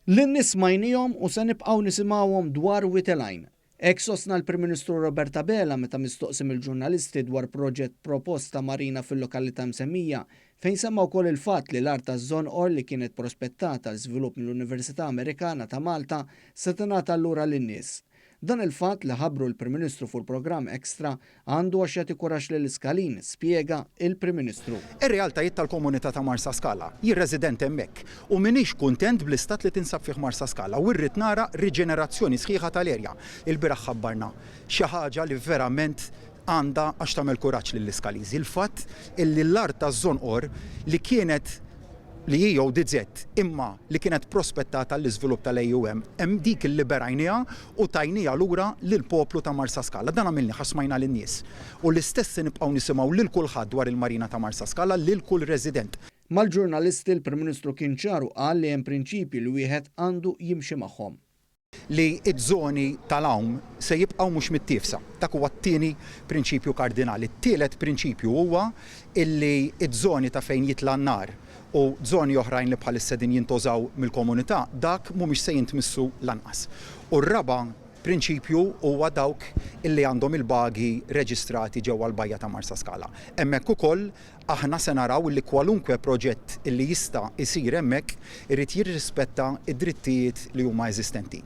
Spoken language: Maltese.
L-nies smajnihom u se nibqgħu nisimgħuhom dwar Witeline. Hekk sostna l-Prim Ministru Roberta Bela meta mistoqsim il-ġurnalisti dwar proġett proposta marina fil-lokalità msemmija fejn semma wkoll il-fatt li l-art taż-Żonqor li kienet prospettata l żvilupp mill-Università Amerikana ta' Malta se tingħata lura lin-nies. Dan il-fatt li ħabbru l-Prim Ministru fuq il-programm Extra għandu għax jagħti kuraġġ lill-iskalin, spjega il-Prim Ministru. Ir-realtajiet tal-komunità ta' Marsa Scala, jien resident hemmhekk u minix kuntent bl-istat li tinsab fih Marsa Scala u rrid nara riġenerazzjoni sħiħa tal-erja. Il-bieraħ ħabbarna xi ħaġa li verament għandha għax tagħmel kuraġġ lill-iskaliżi. Il-fatt illi l-art taż-Żonqor li kienet li hija DZ imma li kienet prospettata l-iżvilupp tal-AUM hemm dik il-liberajnija u tajnija lura lill-poplu ta' Marsa Scala. Dan għamilni ħasmajna lin-nies. U l-istess nibqgħu nisimgħu lil kulħadd dwar il-Marina ta' Marsa Scala lil kull resident. Mal-ġurnalisti l-Prim Ministru kien ċaru qal li hemm prinċipji li wieħed għandu jimxi magħhom. Li ż-żoni tal-hawn se jibqgħu mhux mittiefsa. Dak huwa t-tieni prinċipju kardinali. T-tielet prinċipju huwa illi ż-żoni ta' fejn jitla n-nar u żoni oħrajn li bħalissa din jintużaw mill-komunità dak mhumiex se jintmissu lanqas. U r-raba' prinċipju huwa dawk illi għandhom il-bagi reġistrati ġewwa l-Bajja ta' Marsa Scala. Hemmhekk ukoll aħna se naraw li kwalunkwe proġett illi jista' jsir hemmhekk irid jirrispetta id-drittijiet li huma eżistenti.